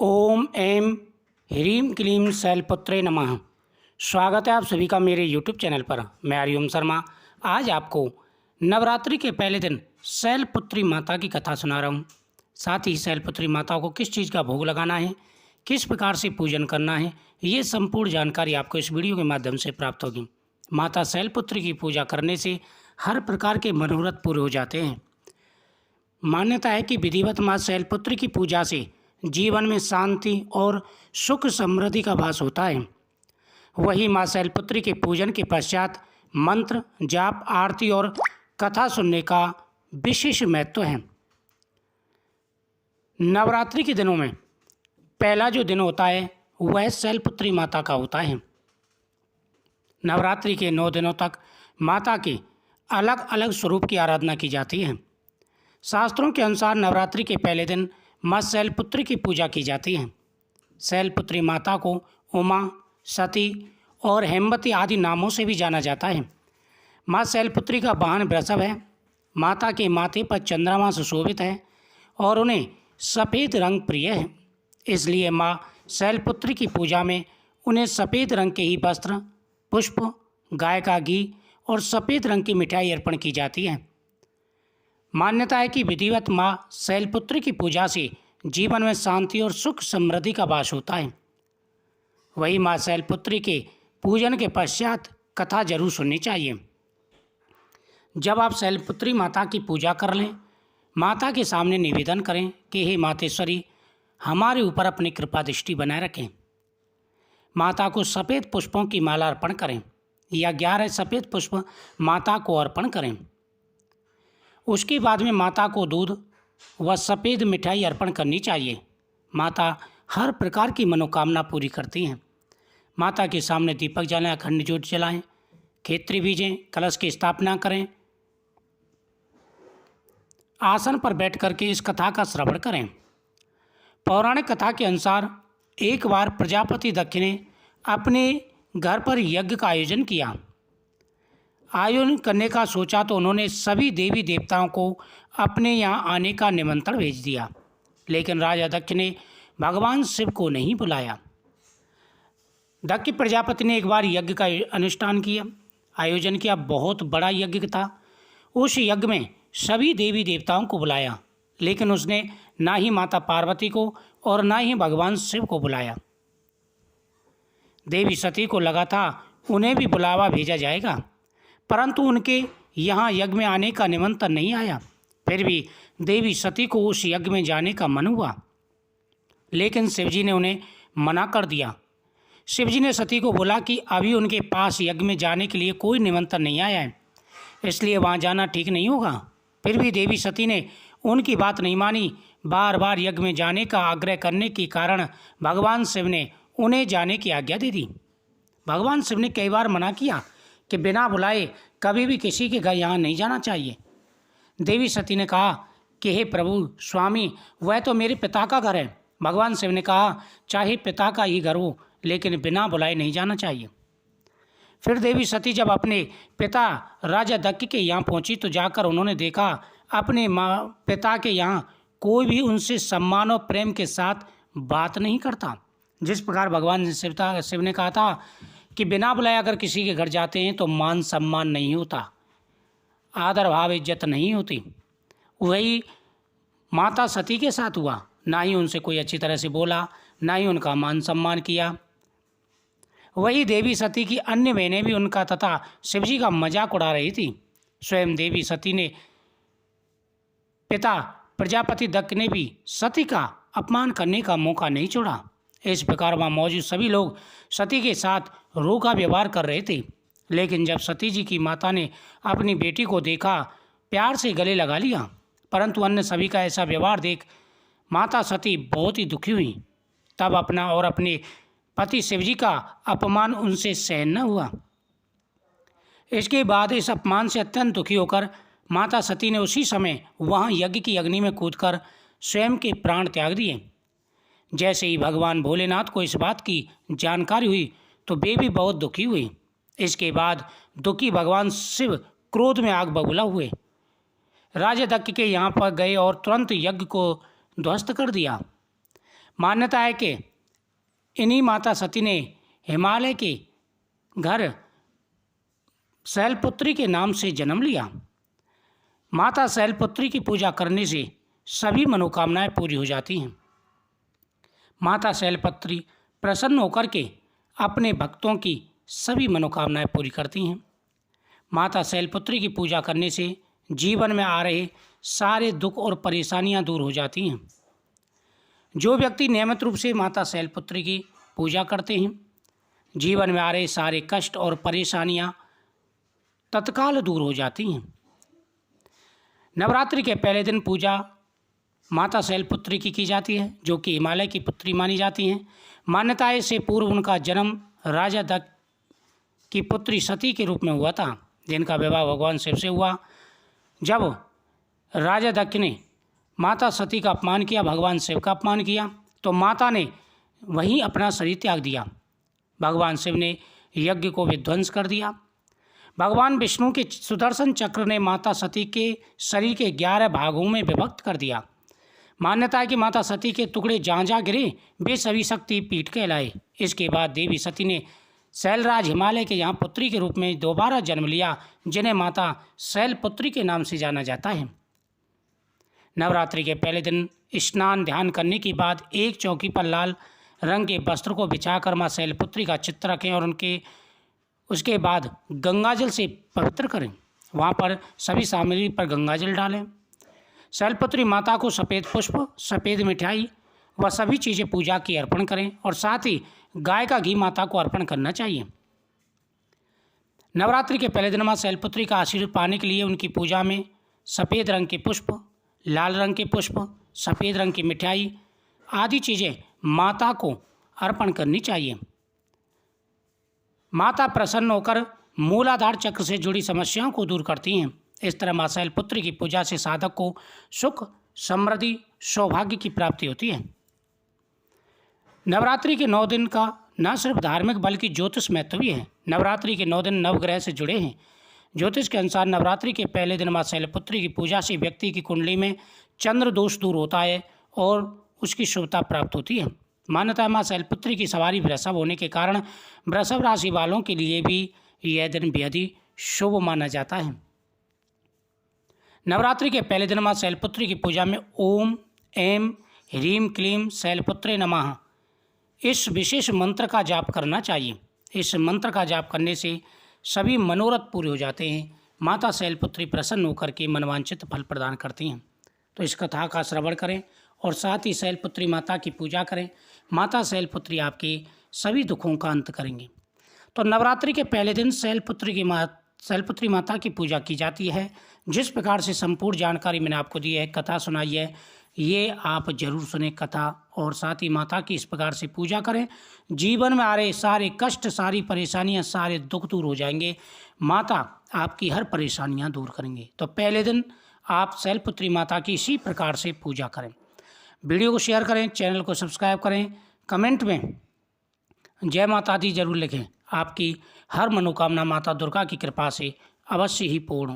ओम ऐं ह्रीं क्लीं शैलपुत्रे नमः। स्वागत है आप सभी का मेरे YouTube चैनल पर। मैं हरिओम शर्मा आज आपको नवरात्रि के पहले दिन शैलपुत्री माता की कथा सुना रहा हूँ। साथ ही शैलपुत्री माता को किस चीज़ का भोग लगाना है, किस प्रकार से पूजन करना है, ये संपूर्ण जानकारी आपको इस वीडियो के माध्यम से प्राप्त होगी। माता शैलपुत्री की पूजा करने से हर प्रकार के मनोरथ पूरे हो जाते हैं। मान्यता है कि विधिवत माँ शैलपुत्री की पूजा से जीवन में शांति और सुख समृद्धि का वास होता है। वही माँ शैलपुत्री के पूजन के पश्चात मंत्र जाप आरती और कथा सुनने का विशेष महत्व है। नवरात्रि के दिनों में पहला जो दिन होता है वह शैलपुत्री माता का होता है। नवरात्रि के 9 दिनों तक माता के अलग अलग स्वरूप की आराधना की जाती है। शास्त्रों के अनुसार नवरात्रि के पहले दिन माँ शैलपुत्री की पूजा की जाती है। शैलपुत्री माता को उमा, सती और हेमवती आदि नामों से भी जाना जाता है। माँ शैलपुत्री का वाहन वृषभ है। माता के माथे पर चंद्रमा सुशोभित है और उन्हें सफ़ेद रंग प्रिय है। इसलिए माँ शैलपुत्री की पूजा में उन्हें सफ़ेद रंग के ही वस्त्र, पुष्प, गाय का घी और सफ़ेद रंग की मिठाई अर्पण की जाती है। मान्यता है कि विधिवत माँ शैलपुत्री की पूजा से जीवन में शांति और सुख समृद्धि का वास होता है। वही माँ शैलपुत्री के पूजन के पश्चात कथा जरूर सुननी चाहिए। जब आप शैलपुत्री माता की पूजा कर लें, माता के सामने निवेदन करें कि हे मातेश्वरी, हमारे ऊपर अपनी कृपा दृष्टि बनाए रखें। माता को सफ़ेद पुष्पों की माला अर्पण करें या 11 सफ़ेद पुष्प माता को अर्पण करें। उसके बाद में माता को दूध व सफ़ेद मिठाई अर्पण करनी चाहिए। माता हर प्रकार की मनोकामना पूरी करती हैं। माता के सामने दीपक जलाएं, अखंड ज्योत जलाएं, खेत्री बीजें, कलश की स्थापना करें। आसन पर बैठ करके इस कथा का श्रवण करें। पौराणिक कथा के अनुसार एक बार प्रजापति दक्ष ने अपने घर पर यज्ञ का आयोजन किया। आयोजन करने का सोचा तो उन्होंने सभी देवी देवताओं को अपने यहाँ आने का निमंत्रण भेज दिया, लेकिन राजा दक्ष ने भगवान शिव को नहीं बुलाया। दक्ष प्रजापति ने एक बार यज्ञ का अनुष्ठान किया, आयोजन किया। बहुत बड़ा यज्ञ था। उस यज्ञ में सभी देवी देवताओं को बुलाया, लेकिन उसने ना ही माता पार्वती को और ना ही भगवान शिव को बुलाया। देवी सती को लगा था उन्हें भी बुलावा भेजा जाएगा, परंतु उनके यहाँ यज्ञ में आने का निमंत्रण नहीं आया। फिर भी देवी सती को उस यज्ञ में जाने का मन हुआ, लेकिन शिवजी ने उन्हें मना कर दिया। शिवजी ने सती को बोला कि अभी उनके पास यज्ञ में जाने के लिए कोई निमंत्रण नहीं आया है, इसलिए वहाँ जाना ठीक नहीं होगा। फिर भी देवी सती ने उनकी बात नहीं मानी। बार बार यज्ञ में जाने का आग्रह करने के कारण भगवान शिव ने उन्हें जाने की आज्ञा दे दी। भगवान शिव ने कई बार मना किया कि बिना बुलाए कभी भी किसी के घर यहाँ नहीं जाना चाहिए। देवी सती ने कहा कि हे प्रभु स्वामी, वह तो मेरे पिता का घर है। भगवान शिव ने कहा चाहे पिता का ही घर हो, लेकिन बिना बुलाए नहीं जाना चाहिए। फिर देवी सती जब अपने पिता राजा दक्ष के यहाँ पहुँची तो जाकर उन्होंने देखा अपने माँ पिता के यहाँ कोई भी उनसे सम्मान और प्रेम के साथ बात नहीं करता। जिस प्रकार भगवान शिव ने कहा था कि बिना बुलाए अगर किसी के घर जाते हैं तो मान सम्मान नहीं होता, आदर भाव इज्जत नहीं होती। वही माता सती के साथ हुआ। ना ही उनसे कोई अच्छी तरह से बोला, ना ही उनका मान सम्मान किया। वही देवी सती की अन्य बहनें भी उनका तथा शिवजी का मजाक उड़ा रही थी। स्वयं देवी सती ने पिता प्रजापति दक्ष ने भी सती का अपमान करने का मौका नहीं छोड़ा। इस प्रकार वहाँ मौजूद सभी लोग सती के साथ रूखा व्यवहार कर रहे थे, लेकिन जब सती जी की माता ने अपनी बेटी को देखा, प्यार से गले लगा लिया, परंतु अन्य सभी का ऐसा व्यवहार देख माता सती बहुत ही दुखी हुई। तब अपना और अपने पति शिवजी का अपमान उनसे सहन न हुआ। इसके बाद इस अपमान से अत्यंत दुखी होकर माता सती ने उसी समय वहाँ यज्ञ की अग्नि में कूदकर स्वयं के प्राण त्याग दिए। जैसे ही भगवान भोलेनाथ को इस बात की जानकारी हुई तो वे भी बहुत दुखी हुई। इसके बाद दुखी भगवान शिव क्रोध में आग बबूला हुए। राजा दक्ष के यहाँ पर गए और तुरंत यज्ञ को ध्वस्त कर दिया। मान्यता है कि इन्हीं माता सती ने हिमालय के घर शैलपुत्री के नाम से जन्म लिया। माता शैलपुत्री की पूजा करने से सभी मनोकामनाएं पूरी हो जाती हैं। माता शैलपुत्री प्रसन्न होकर के अपने भक्तों की सभी मनोकामनाएं पूरी करती हैं। माता शैलपुत्री की पूजा करने से जीवन में आ रहे सारे दुख और परेशानियां दूर हो जाती हैं। जो व्यक्ति नियमित रूप से माता शैलपुत्री की पूजा करते हैं, जीवन में आ रहे सारे कष्ट और परेशानियां तत्काल दूर हो जाती हैं। नवरात्रि के पहले दिन पूजा माता शैलपुत्री की जाती है, जो कि हिमालय की पुत्री मानी जाती हैं। मान्यताएं से पूर्व उनका जन्म राजा दक्ष की पुत्री सती के रूप में हुआ था, जिनका विवाह भगवान शिव से हुआ। जब राजा दक्ष ने माता सती का अपमान किया, भगवान शिव का अपमान किया, तो माता ने वहीं अपना शरीर त्याग दिया। भगवान शिव ने यज्ञ को विध्वंस कर दिया। भगवान विष्णु के सुदर्शन चक्र ने माता सती के शरीर के 11 भागों में विभक्त कर दिया। मान्यता है कि माता सती के टुकड़े जहाँ जहाँ गिरे वे सभी शक्ति पीठ कहलाए। इसके बाद देवी सती ने शैलराज हिमालय के यहाँ पुत्री के रूप में दोबारा जन्म लिया, जिन्हें माता शैलपुत्री के नाम से जाना जाता है। नवरात्रि के पहले दिन स्नान ध्यान करने के बाद एक चौकी पर लाल रंग के वस्त्र को बिछाकर माँ शैलपुत्री का चित्र रखें और उसके बाद गंगाजल से पवित्र करें। वहाँ पर सभी सामग्री पर गंगाजल डालें। शैलपुत्री माता को सफ़ेद पुष्प, सफ़ेद मिठाई व सभी चीज़ें पूजा की अर्पण करें और साथ ही गाय का घी माता को अर्पण करना चाहिए। नवरात्रि के पहले दिन माँ शैलपुत्री का आशीर्वाद पाने के लिए उनकी पूजा में सफ़ेद रंग के पुष्प, लाल रंग के पुष्प, सफ़ेद रंग की मिठाई आदि चीज़ें माता को अर्पण करनी चाहिए। माता प्रसन्न होकर मूलाधार चक्र से जुड़ी समस्याओं को दूर करती हैं। इस तरह माँ शैलपुत्री की पूजा से साधक को सुख, समृद्धि, सौभाग्य की प्राप्ति होती है। नवरात्रि के 9 दिन का न सिर्फ धार्मिक बल्कि ज्योतिष महत्व भी है। नवरात्रि के 9 दिन नवग्रह से जुड़े हैं। ज्योतिष के अनुसार नवरात्रि के पहले दिन माँ शैलपुत्री की पूजा से व्यक्ति की कुंडली में चंद्र दोष दूर होता है और उसकी शुभता प्राप्त होती है। मान्यता है माँ शैलपुत्री की सवारी वृषभ होने के कारण वृषभ राशि वालों के लिए भी यह दिन बेहद ही शुभ माना जाता है। नवरात्रि के पहले दिन माँ शैलपुत्री की पूजा में ओम ऐं ह्रीं क्लीं शैलपुत्रे नमः इस विशेष मंत्र का जाप करना चाहिए। इस मंत्र का जाप करने से सभी मनोरथ पूरे हो जाते हैं। माता शैलपुत्री प्रसन्न होकर के मनवांछित फल प्रदान करती हैं। तो इस कथा का श्रवण करें और साथ ही शैलपुत्री माता की पूजा करें। माता शैलपुत्री आपके सभी दुखों का अंत करेंगे। तो नवरात्रि के पहले दिन शैलपुत्री माता की पूजा की जाती है। जिस प्रकार से संपूर्ण जानकारी मैंने आपको दी है, कथा सुनाई है, ये आप जरूर सुने कथा और साथ ही माता की इस प्रकार से पूजा करें। जीवन में आ रहे सारे कष्ट, सारी परेशानियां, सारे दुख दूर हो जाएंगे। माता आपकी हर परेशानियां दूर करेंगे। तो पहले दिन आप शैलपुत्री माता की इसी प्रकार से पूजा करें। वीडियो को शेयर करें, चैनल को सब्सक्राइब करें, कमेंट में जय माता दी जरूर लिखें। आपकी हर मनोकामना माता दुर्गा की कृपा से अवश्य ही पूर्ण